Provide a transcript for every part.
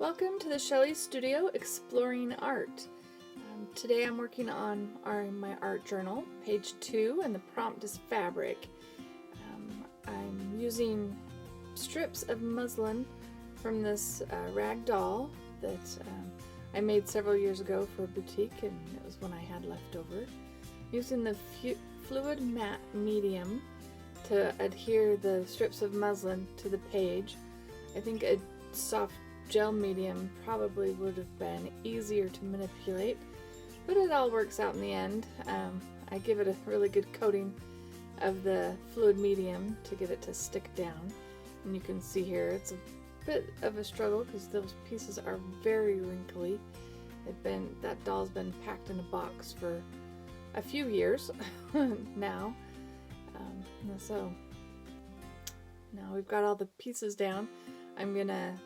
Welcome to the Shelley Studio Exploring Art. Today I'm working on my art journal, page 2, and the prompt is fabric. I'm using strips of muslin from this rag doll that I made several years ago for a boutique, and it was one I had left over. Using the fluid matte medium to adhere the strips of muslin to the page. I think a soft gel medium probably would have been easier to manipulate, but it all works out in the end. I give it a really good coating of the fluid medium to get it to stick down, and you can see here it's a bit of a struggle because those pieces are very wrinkly. That doll's been packed in a box for a few years now. So now we've got all the pieces down. I'm gonna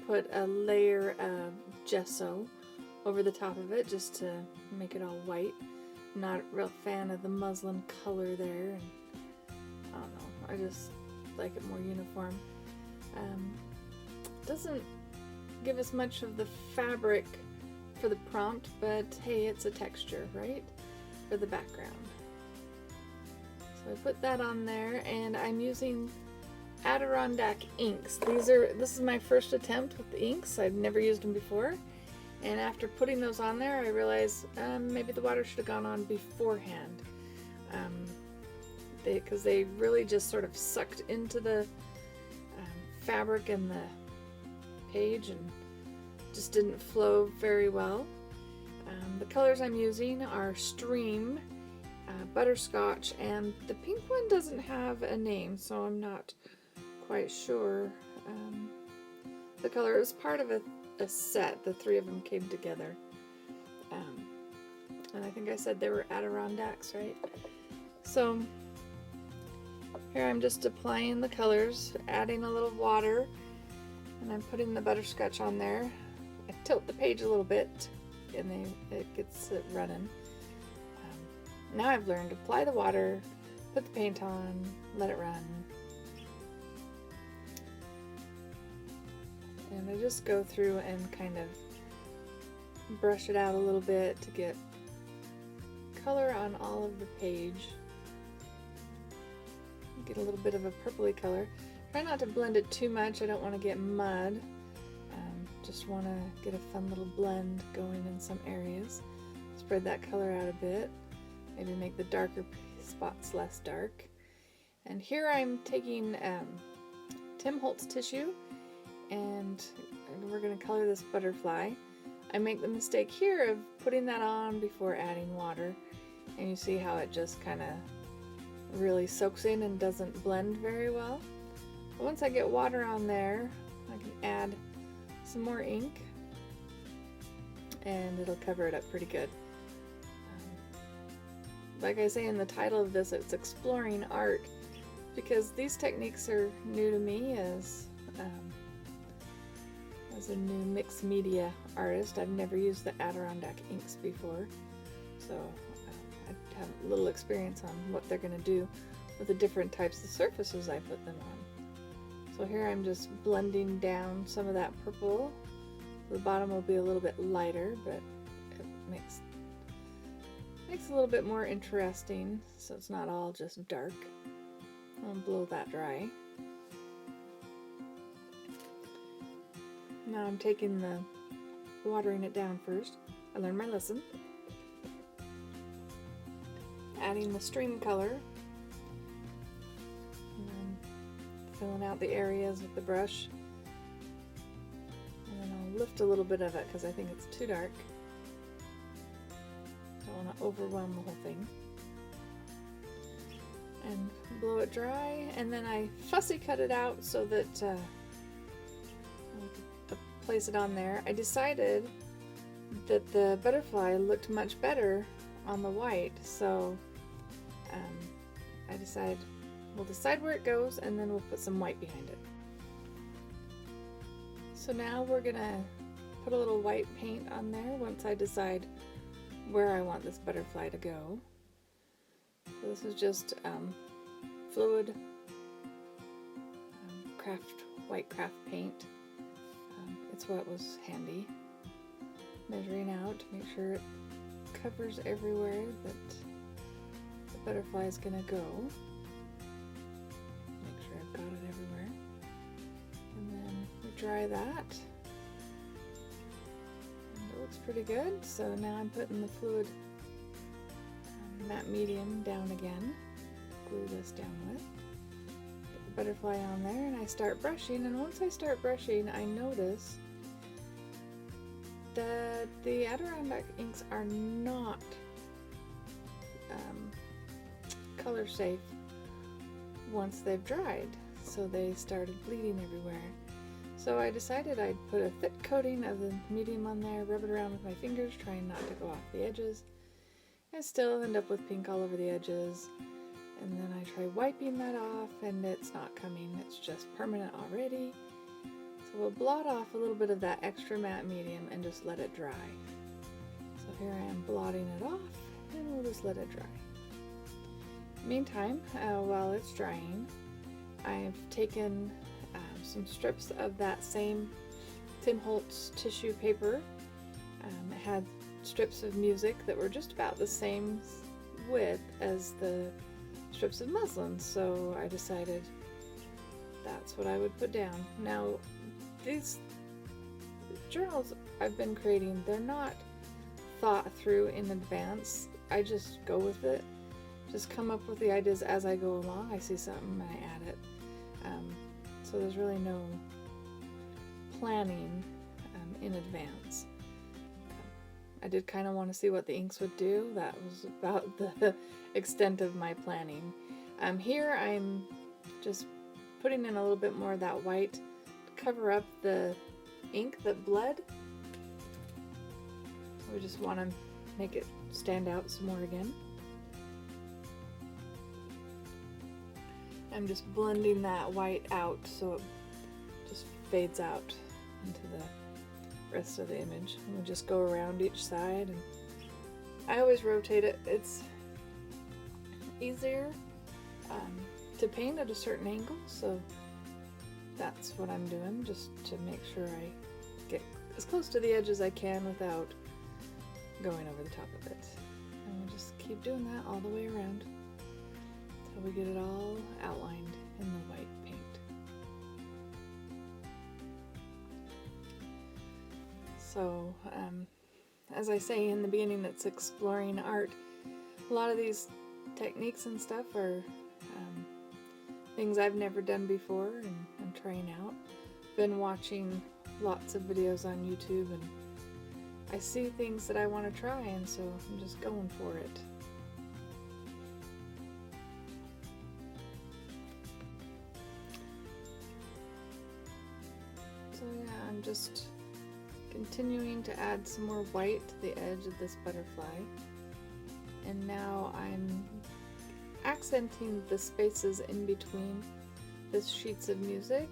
put a layer of gesso over the top of it just to make it all white. Not a real fan of the muslin color there, and I don't know, I just like it more uniform. Doesn't give us much of the fabric for the prompt, but hey, it's a texture, right? For the background. So I put that on there, and I'm using Adirondack inks. This is my first attempt with the inks. I've never used them before, and after putting those on there, I realized maybe the water should have gone on beforehand, because they really just sort of sucked into the fabric and the page and just didn't flow very well. The colors I'm using are Stream, Butterscotch, and the pink one doesn't have a name, so I'm not quite sure. The color is part of a set. The three of them came together. And I think I said they were Adirondacks, right? So here I'm just applying the colors, adding a little water, and I'm putting the butterscotch on there. I tilt the page a little bit, and it gets it running. Now I've learned to apply the water, put the paint on, let it run. And I just go through and kind of brush it out a little bit to get color on all of the page. Get a little bit of a purpley color. Try not to blend it too much. I don't want to get mud. Just want to get a fun little blend going in some areas. Spread that color out a bit. Maybe make the darker spots less dark. And here I'm taking Tim Holtz tissue, and we're going to color this butterfly. I make the mistake here of putting that on before adding water, and you see how it just kind of really soaks in and doesn't blend very well. But once I get water on there, I can add some more ink, and it'll cover it up pretty good. Like I say in the title of this, it's exploring art, because these techniques are new to me as a new mixed media artist. I've never used the Adirondack inks before, so I have a little experience on what they're going to do with the different types of surfaces I put them on. So here I'm just blending down some of that purple. The bottom will be a little bit lighter, but it makes a little bit more interesting, so it's not all just dark. I'll blow that dry. Now I'm taking watering it down first. I learned my lesson. Adding the stream color. And then filling out the areas with the brush. And then I'll lift a little bit of it because I think it's too dark. Don't want to overwhelm the whole thing. And blow it dry, and then I fussy cut it out so that I could place it on there. I decided that the butterfly looked much better on the white, so I decided we'll decide where it goes, and then we'll put some white behind it. So now we're gonna put a little white paint on there once I decide where I want this butterfly to go. So this is just fluid white craft paint. It's what was handy. Measuring out to make sure it covers everywhere that the butterfly is going to go. Make sure I've got it everywhere. And then we dry that. And it looks pretty good. So now I'm putting the fluid matte medium down again. Glue this down with. Get the butterfly on there and I start brushing, and once I start brushing I notice that the Adirondack inks are not color safe once they've dried, so they started bleeding everywhere. So I decided I'd put a thick coating of the medium on there, rub it around with my fingers, trying not to go off the edges. I still end up with pink all over the edges, and then I try wiping that off and it's not coming, it's just permanent already. So we'll blot off a little bit of that extra matte medium and just let it dry. So here I am blotting it off, and we'll just let it dry. Meantime, while it's drying, I've taken some strips of that same Tim Holtz tissue paper. It had strips of music that were just about the same width as the strips of muslin, so I decided that's what I would put down. Now, these journals I've been creating, they're not thought through in advance. I just go with it. Just come up with the ideas as I go along. I see something and I add it. So there's really no planning in advance. I did kind of want to see what the inks would do. That was about the extent of my planning. Here I'm just putting in a little bit more of that white to cover up the ink that bled. We just want to make it stand out some more again. I'm just blending that white out so it just fades out into the rest of the image. And we'll just go around each side, and I always rotate it. It's easier to paint at a certain angle, so that's what I'm doing, just to make sure I get as close to the edge as I can without going over the top of it. And we'll just keep doing that all the way around until we get it all outlined in the white paint. So, as I say in the beginning, it's exploring art. A lot of these techniques and stuff are things I've never done before, and I'm trying out. Been watching lots of videos on YouTube, and I see things that I want to try, and so I'm just going for it. So yeah, I'm just continuing to add some more white to the edge of this butterfly, and now I'm accenting the spaces in between the sheets of music,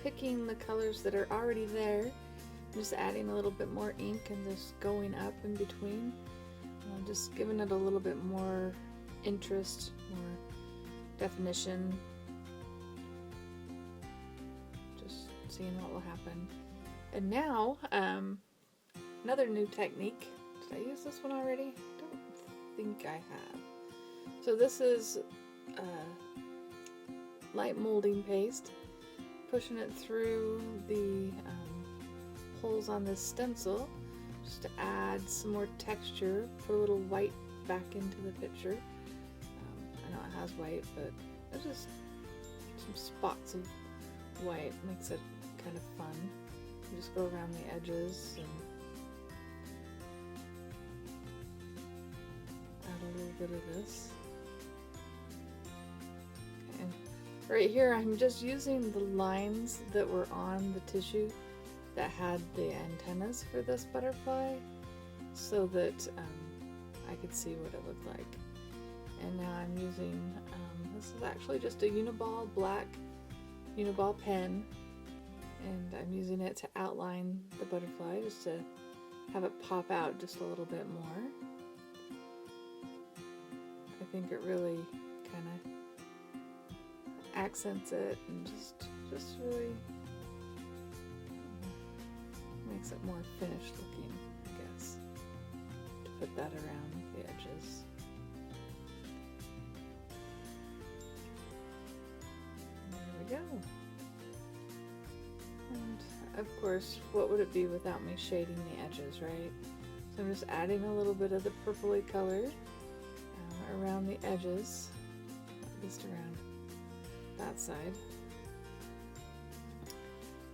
picking the colors that are already there, just adding a little bit more ink and just going up in between, just giving it a little bit more interest, more definition, just seeing what will happen. And now, another new technique. Did I use this one already? I don't think I have. So this is light molding paste, pushing it through the holes on this stencil just to add some more texture, put a little white back into the picture. I know it has white, but there's just some spots of white, makes it kind of fun. You just go around the edges and add a little bit of this. And right here I'm just using the lines that were on the tissue that had the antennas for this butterfly so that I could see what it looked like. And now I'm using, this is actually just a Uniball black Uniball pen, and I'm using it to outline the butterfly just to have it pop out just a little bit more. I think it really kind of accents it and just really makes it more finished looking, I guess, to put that around the edges. And there we go. And of course, what would it be without me shading the edges, right? So I'm just adding a little bit of the purpley color around the edges, at least around that side.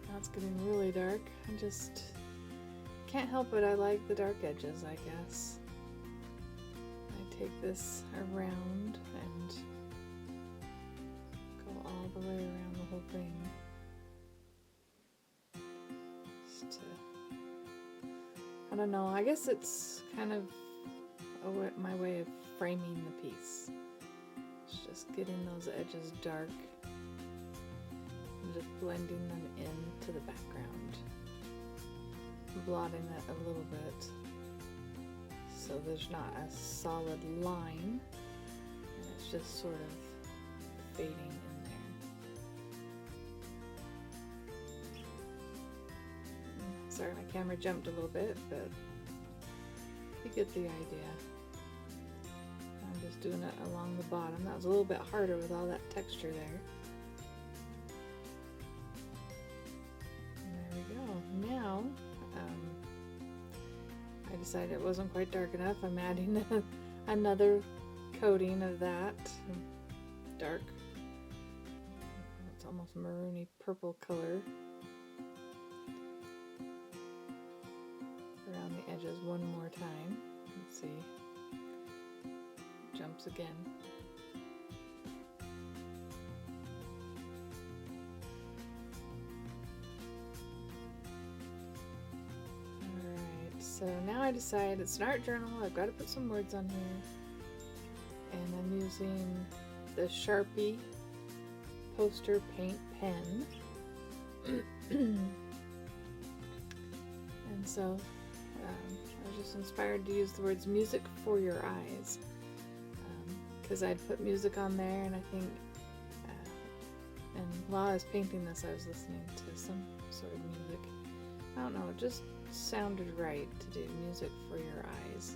Now it's getting really dark. I just can't help it. I like the dark edges, I guess. I take this around and go all the way around the whole thing. Just to, I don't know, I guess it's kind of my way of framing the piece. It's just getting those edges dark and just blending them into the background, blotting it a little bit so there's not a solid line and it's just sort of fading in there. Sorry, my camera jumped a little bit, but you get the idea. I'm just doing it along the bottom. That was a little bit harder with all that texture there. And there we go. Now, I decided it wasn't quite dark enough. I'm adding another coating of that dark, it's almost maroony purple color around the edges one more time. Let's see. Jumps again. Alright, so now I decide it's an art journal. I've got to put some words on here. And I'm using the Sharpie poster paint pen. And so I was just inspired to use the words music for your eyes. Because I'd put music on there, and I think, and while I was painting this, I was listening to some sort of music. I don't know, it just sounded right to do music for your eyes.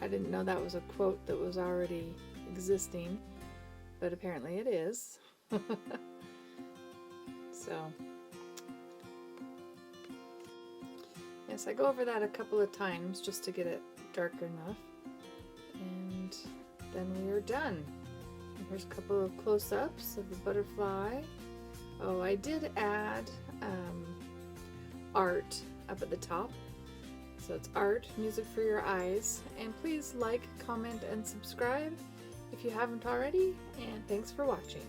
I didn't know that was a quote that was already existing, but apparently it is. So, yes, I go over that a couple of times just to get it dark enough. And then we are done. And here's a couple of close-ups of the butterfly. Oh, I did add art up at the top. So it's art, music for your eyes. And please like, comment, and subscribe if you haven't already. And thanks for watching.